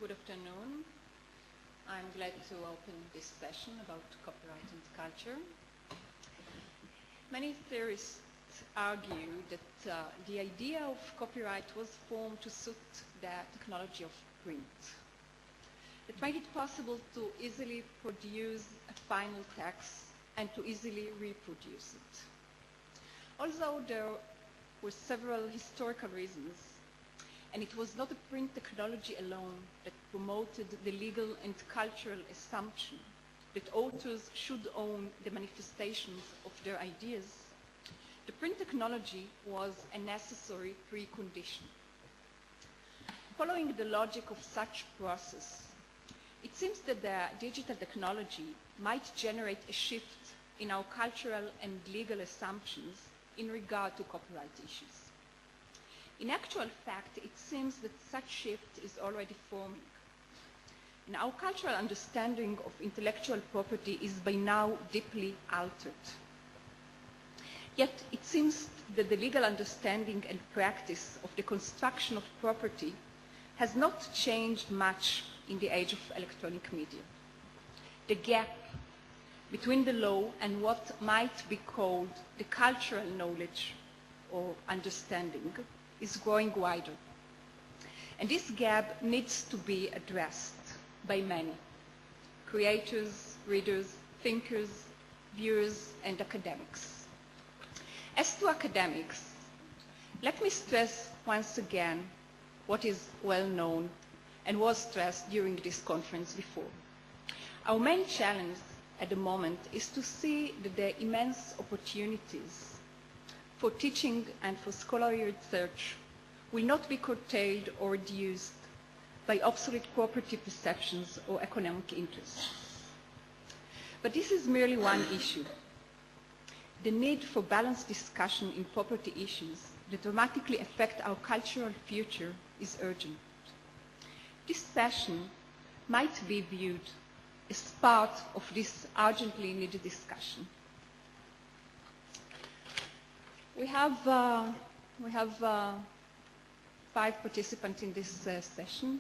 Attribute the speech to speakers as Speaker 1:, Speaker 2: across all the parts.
Speaker 1: Good afternoon. I'm glad to open this session about copyright and culture. Many theorists argue that the idea of copyright was formed to suit the technology of print. It made it possible to easily produce a final text and to easily reproduce it. Although there were several historical reasons, and it was not the print technology alone that promoted the legal and cultural assumption that authors should own the manifestations of their ideas, the print technology was a necessary precondition. Following the logic of such process, it seems that the digital technology might generate a shift in our cultural and legal assumptions in regard to copyright issues. In actual fact, it seems that such shift is already forming. And our cultural understanding of intellectual property is by now deeply altered. Yet it seems that the legal understanding and practice of the construction of property has not changed much in the age of electronic media. The gap between the law and what might be called the cultural knowledge or understanding is growing wider. And this gap needs to be addressed by many: creators, readers, thinkers, viewers, and academics. As to academics, let me stress once again what is well known and was stressed during this conference before. Our main challenge at the moment is to see that the immense opportunities for teaching and for scholarly research will not be curtailed or reduced by obsolete property perceptions or economic interests. But this is merely one issue. The need for balanced discussion in property issues that dramatically affect our cultural future is urgent. This session might be viewed as part of this urgently needed discussion. We have 5 participants in this session.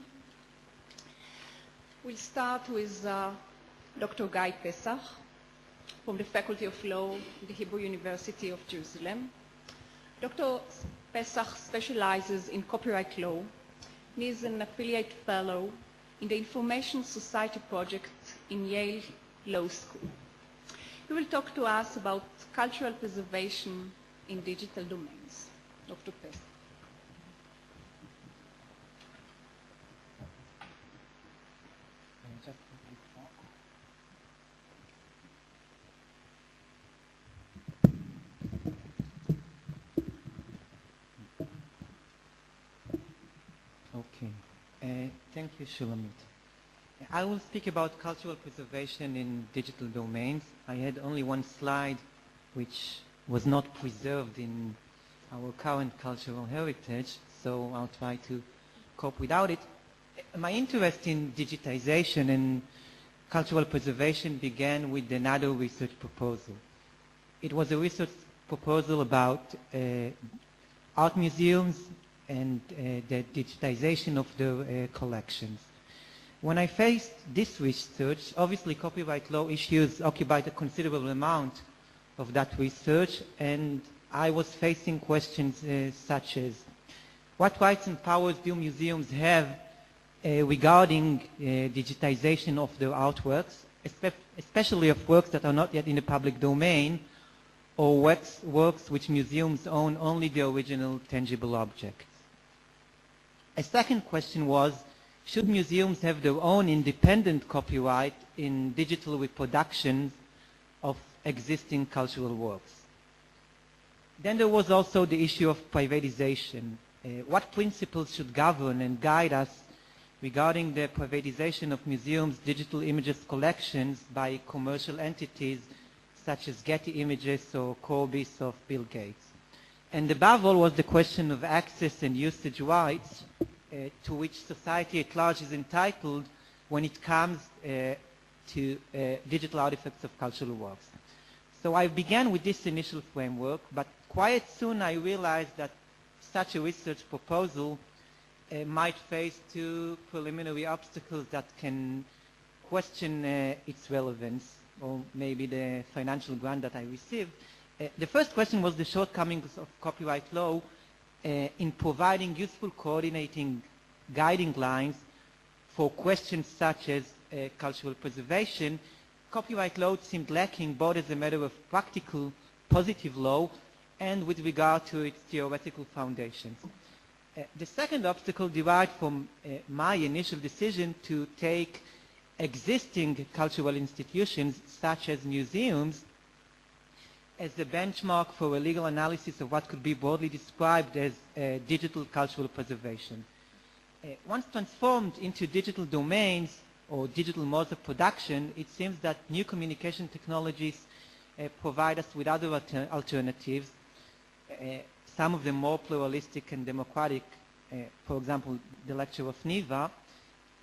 Speaker 1: We'll start with Dr. Guy Pessach from the Faculty of Law at the Hebrew University of Jerusalem. Dr. Pessach specializes in copyright law and is an affiliate fellow in the Information Society Project in Yale Law School. He will talk to us about cultural preservation in digital domains. Dr. Pessach.
Speaker 2: Okay. Thank you, Shulamit. I will speak about cultural preservation in digital domains. I had only one slide which was not preserved in our current cultural heritage, so I'll try to cope without it. My interest in digitization and cultural preservation began with another research proposal. It was a research proposal about art museums and the digitization of their collections. When I faced this research, obviously copyright law issues occupied a considerable amount of that research, and I was facing questions such as, what rights and powers do museums have regarding digitization of their artworks, especially of works that are not yet in the public domain, or works which museums own only the original tangible objects? A second question was, should museums have their own independent copyright in digital reproductions of existing cultural works? Then there was also the issue of privatization. What principles should govern and guide us regarding the privatization of museums' digital images collections by commercial entities such as Getty Images or Corbis of Bill Gates? And above all was the question of access and usage rights to which society at large is entitled when it comes to digital artifacts of cultural works. So I began with this initial framework, but quite soon I realized that such a research proposal might face two preliminary obstacles that can question its relevance, or maybe the financial grant that I received. The first question was the shortcomings of copyright law in providing useful coordinating guiding lines for questions such as cultural preservation. Copyright law seemed lacking both as a matter of practical positive law and with regard to its theoretical foundations. The second obstacle derived from my initial decision to take existing cultural institutions such as museums as the benchmark for a legal analysis of what could be broadly described as digital cultural preservation. Once transformed into digital domains or digital modes of production, it seems that new communication technologies provide us with other alternatives, some of them more pluralistic and democratic, for example, the lecture of Niva,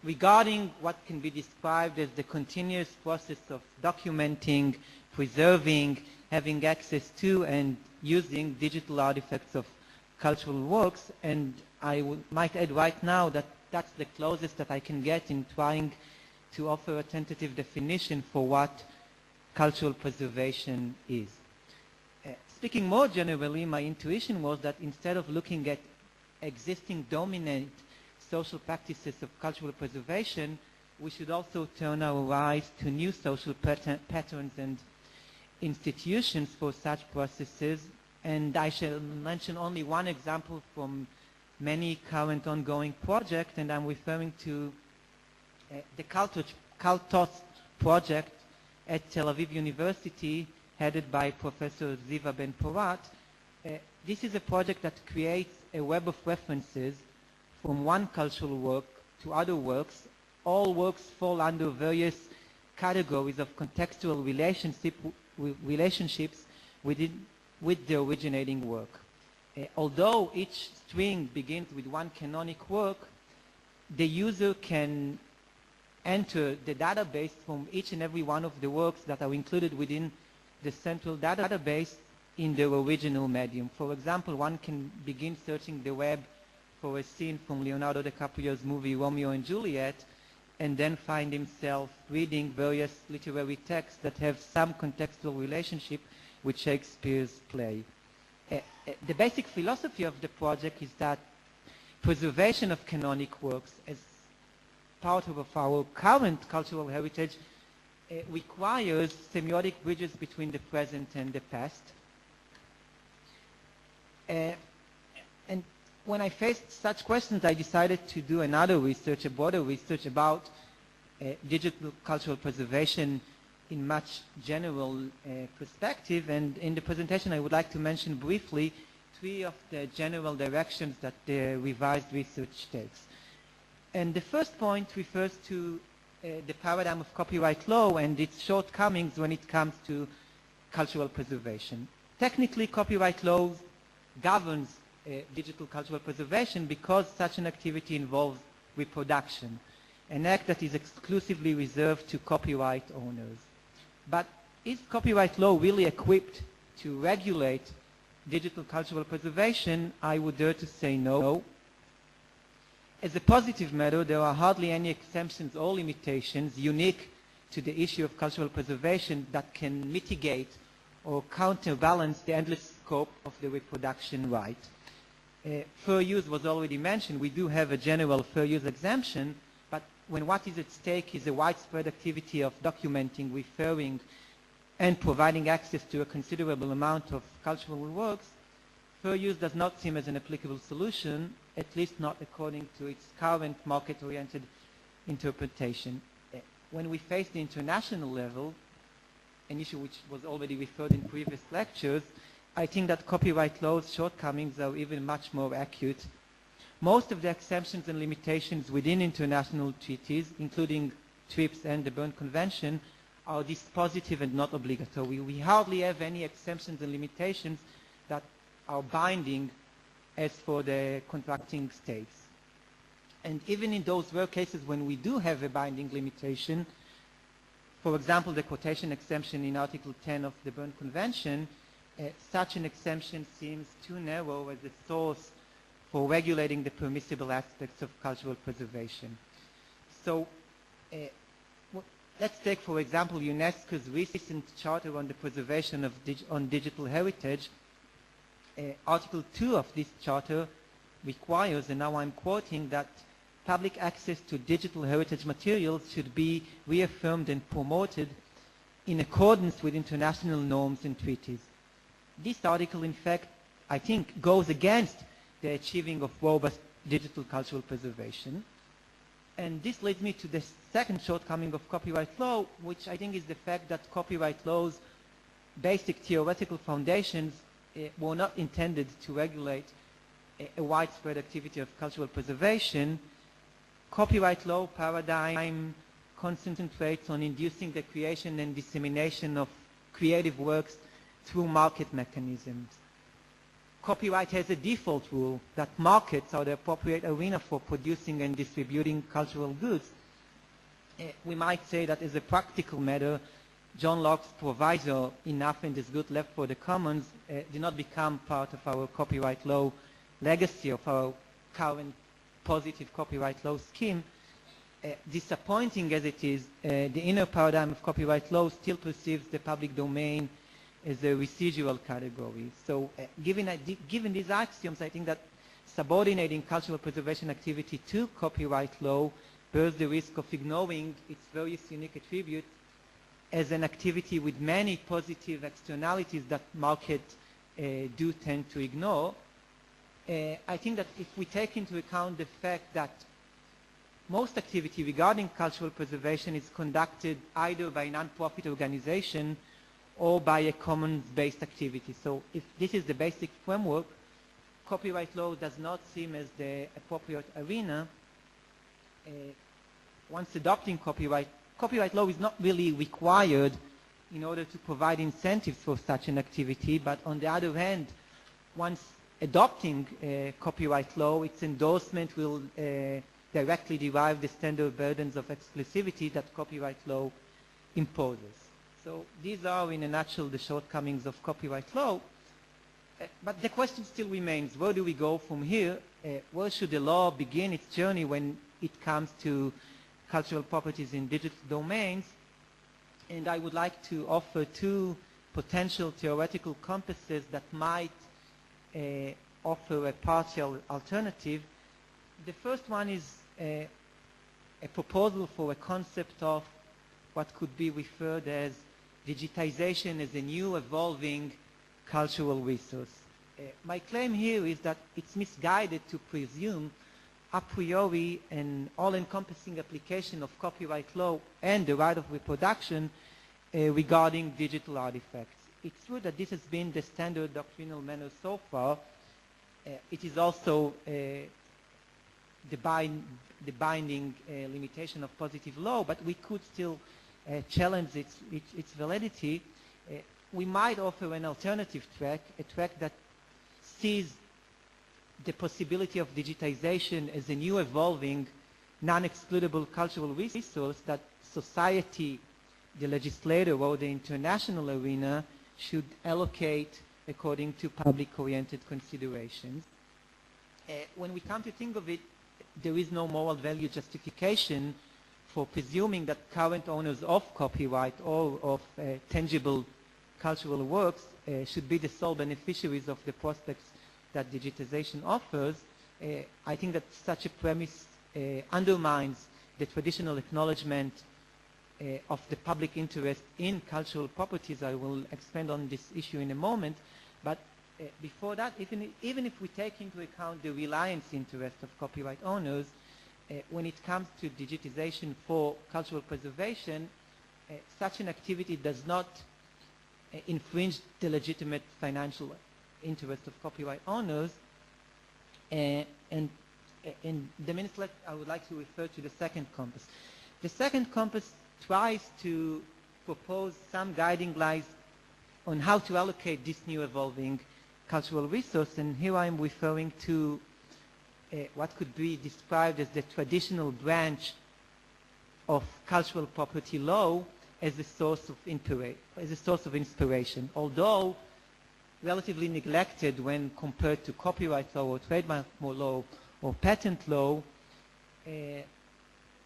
Speaker 2: regarding what can be described as the continuous process of documenting, preserving, having access to, and using digital artifacts of cultural works. And I might add right now that that's the closest that I can get in trying to offer a tentative definition for what cultural preservation is. Speaking more generally, my intuition was that instead of looking at existing dominant social practices of cultural preservation, we should also turn our eyes to new social patterns and institutions for such processes. And I shall mention only one example from many current ongoing projects, and I'm referring to the Caltural project at Tel Aviv University, headed by Professor Ziva Ben-Porat. This is a project that creates a web of references from one cultural work to other works. All works fall under various categories of contextual relationships with the originating work. Although each string begins with one canonic work, the user can enter the database from each and every one of the works that are included within the central database in their original medium. For example, one can begin searching the web for a scene from Leonardo DiCaprio's movie Romeo and Juliet, and then find himself reading various literary texts that have some contextual relationship with Shakespeare's play. The basic philosophy of the project is that preservation of canonic works as part of our current cultural heritage requires semiotic bridges between the present and the past. And when I faced such questions, I decided to do another research, a broader research about digital cultural preservation in much general perspective. And in the presentation, I would like to mention briefly three of the general directions that the revised research takes. And the first point refers to the paradigm of copyright law and its shortcomings when it comes to cultural preservation. Technically, copyright law governs digital cultural preservation because such an activity involves reproduction, an act that is exclusively reserved to copyright owners. But is copyright law really equipped to regulate digital cultural preservation? I would dare to say no. As a positive matter, there are hardly any exemptions or limitations unique to the issue of cultural preservation that can mitigate or counterbalance the endless scope of the reproduction right. Fair use was already mentioned. We do have a general fair use exemption, but when what is at stake is a widespread activity of documenting, referring, and providing access to a considerable amount of cultural works, fair use does not seem as an applicable solution, at least not according to its current market-oriented interpretation. When we face the international level, an issue which was already referred in previous lectures, I think that copyright law's shortcomings are even much more acute. Most of the exemptions and limitations within international treaties, including TRIPS and the Berne Convention, are dispositive and not obligatory. We hardly have any exemptions and limitations that are binding as for the contracting states. And even in those rare cases when we do have a binding limitation, for example, the quotation exemption in Article 10 of the Berne Convention, such an exemption seems too narrow as a source for regulating the permissible aspects of cultural preservation. So let's take, for example, UNESCO's recent Charter on the Preservation of Digital Heritage. Article 2 of this charter requires, and now I'm quoting, that public access to digital heritage materials should be reaffirmed and promoted in accordance with international norms and treaties. This article, in fact, I think, goes against the achieving of robust digital cultural preservation. And this leads me to the second shortcoming of copyright law, which I think is the fact that copyright law's basic theoretical foundations were not intended to regulate a widespread activity of cultural preservation. Copyright law paradigm concentrates on inducing the creation and dissemination of creative works through market mechanisms. Copyright has a default rule that markets are the appropriate arena for producing and distributing cultural goods. We might say that as a practical matter, John Locke's proviso, enough and is good left for the commons, did not become part of our copyright law legacy, of our current positive copyright law scheme. Disappointing as it is, the inner paradigm of copyright law still perceives the public domain as a residual category. So given these axioms, I think that subordinating cultural preservation activity to copyright law bears the risk of ignoring its various unique attributes as an activity with many positive externalities that markets do tend to ignore. I think that if we take into account the fact that most activity regarding cultural preservation is conducted either by a non-profit organization or by a commons-based activity. So if this is the basic framework, copyright law does not seem as the appropriate arena. Once adopting copyright law is not really required in order to provide incentives for such an activity, but on the other hand, once adopting copyright law, its endorsement will directly derive the standard burdens of exclusivity that copyright law imposes. So these are, in a nutshell, the shortcomings of copyright law. But the question still remains, where do we go from here? Where should the law begin its journey when it comes to cultural properties in digital domains? And I would like to offer two potential theoretical compasses that might offer a partial alternative. The first one is a proposal for a concept of what could be referred as digitization as a new evolving cultural resource. My claim here is that it's misguided to presume a priori an all-encompassing application of copyright law and the right of reproduction regarding digital artifacts. It's true that this has been the standard doctrinal manner so far. It is also the binding limitation of positive law, but we could still challenge its validity. We might offer an alternative track, a track that sees the possibility of digitization as a new evolving, non-excludable cultural resource that society, the legislator, or the international arena should allocate according to public-oriented considerations. When we come to think of it, there is no moral value justification for presuming that current owners of copyright or of tangible cultural works should be the sole beneficiaries of the prospects that digitization offers. I think that such a premise undermines the traditional acknowledgement of the public interest in cultural properties. I will expand on this issue in a moment. But before that, even if we take into account the reliance interest of copyright owners, when it comes to digitization for cultural preservation, such an activity does not infringe the legitimate financial interest of copyright owners. And in the minutes left, I would like to refer to the second compass. The second compass tries to propose some guiding lines on how to allocate this new evolving cultural resource, and here I'm referring to what could be described as the traditional branch of cultural property law as a source of inspiration. Although relatively neglected when compared to copyright law or trademark law or patent law.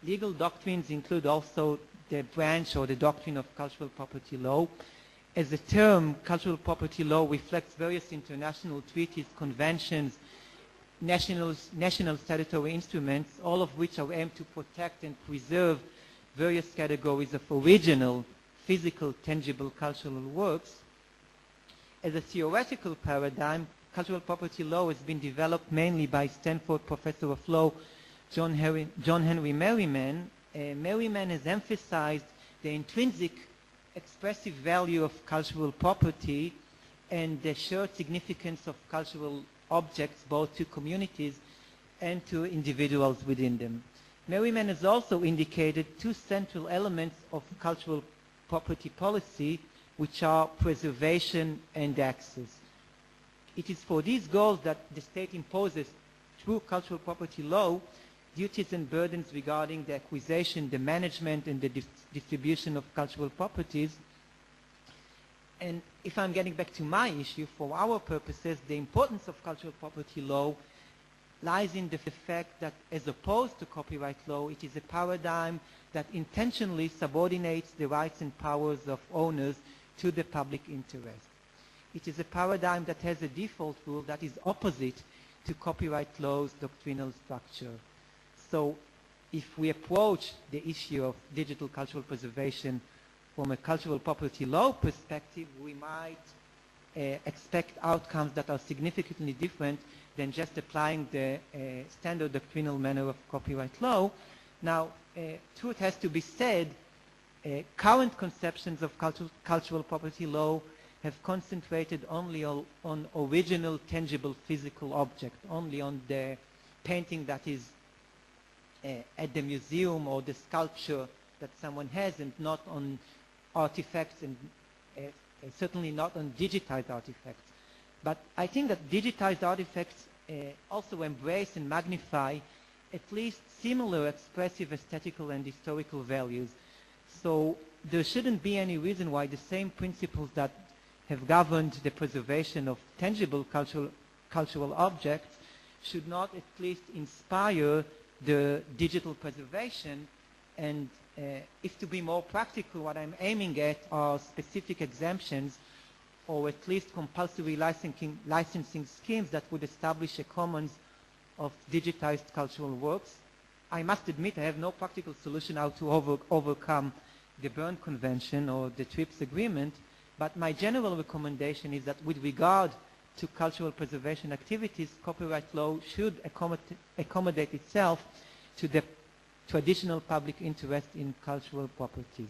Speaker 2: Legal doctrines include also the branch or the doctrine of cultural property law. As a term, cultural property law reflects various international treaties, conventions, national statutory instruments, all of which are aimed to protect and preserve various categories of original, physical, tangible cultural works. As a theoretical paradigm, cultural property law has been developed mainly by Stanford professor of law John Henry Merriman. Merriman has emphasized the intrinsic expressive value of cultural property and the shared significance of cultural objects both to communities and to individuals within them. Merriman has also indicated two central elements of cultural property policy, which are preservation and access. It is for these goals that the state imposes, through cultural property law, duties and burdens regarding the acquisition, the management, and the distribution of cultural properties. And if I'm getting back to my issue, for our purposes, the importance of cultural property law lies in the fact that, as opposed to copyright law, it is a paradigm that intentionally subordinates the rights and powers of owners to the public interest. It is a paradigm that has a default rule that is opposite to copyright law's doctrinal structure. So if we approach the issue of digital cultural preservation from a cultural property law perspective, we might expect outcomes that are significantly different than just applying the standard doctrinal manner of copyright law. Now, truth has to be said, current conceptions of cultural property law have concentrated only on original, tangible, physical object, only on the painting that is at the museum or the sculpture that someone has, and not on artifacts, and certainly not on digitized artifacts. But I think that digitized artifacts also embrace and magnify at least similar expressive aesthetical and historical values. So there shouldn't be any reason why the same principles that have governed the preservation of tangible cultural objects should not at least inspire the digital preservation. And if to be more practical, what I'm aiming at are specific exemptions or at least compulsory licensing schemes that would establish a commons of digitized cultural works. I must admit I have no practical solution how to overcome the Berne Convention or the TRIPS agreement, but my general recommendation is that with regard to cultural preservation activities, copyright law should accommodate itself to the traditional public interest in cultural properties.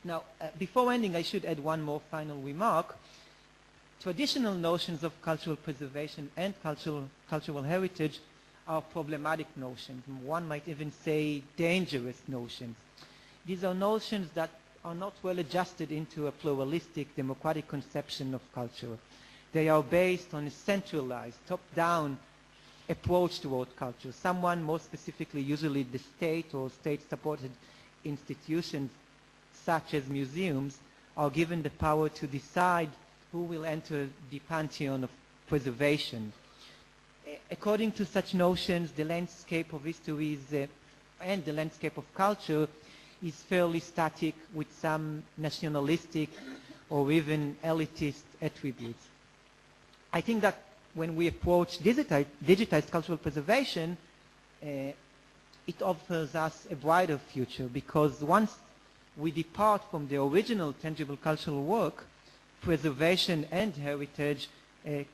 Speaker 2: Now, before ending, I should add one more final remark. Traditional notions of cultural preservation and cultural heritage are problematic notions. One might even say dangerous notions. These are notions that are not well adjusted into a pluralistic, democratic conception of culture. They are based on a centralized, top-down approach toward culture. Someone, more specifically usually the state or state-supported institutions such as museums, are given the power to decide who will enter the pantheon of preservation. According to such notions, the landscape of history and the landscape of culture is fairly static, with some nationalistic or even elitist attributes. I think that when we approach digitized cultural preservation, it offers us a brighter future, because once we depart from the original tangible cultural work, preservation and heritage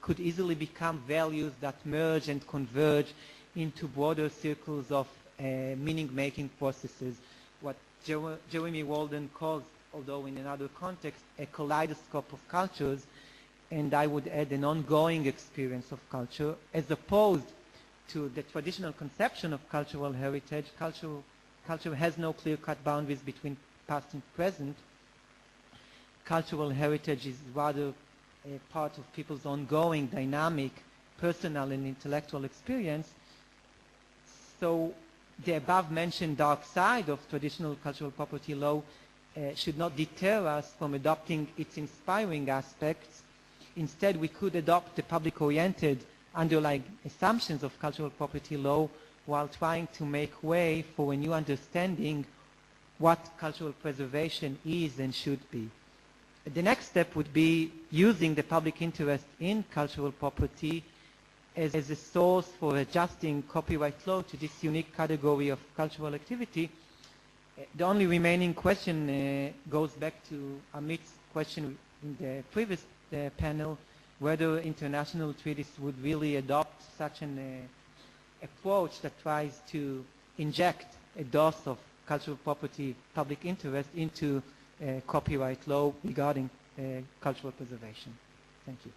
Speaker 2: could easily become values that merge and converge into broader circles of meaning-making processes, what Jeremy Walden calls, although in another context, a kaleidoscope of cultures, and I would add an ongoing experience of culture, as opposed to the traditional conception of cultural heritage. Culture has no clear-cut boundaries between past and present. Cultural heritage is rather a part of people's ongoing, dynamic, personal and intellectual experience. So the above-mentioned dark side of traditional cultural property law should not deter us from adopting its inspiring aspects instead we could adopt the public-oriented underlying assumptions of cultural property law while trying to make way for a new understanding what cultural preservation is and should be. The next step would be using the public interest in cultural property as a source for adjusting copyright law to this unique category of cultural activity. The only remaining question goes back to Amit's question in the previous panel, whether international treaties would really adopt such an approach that tries to inject a dose of cultural property public interest into copyright law regarding cultural preservation. Thank you.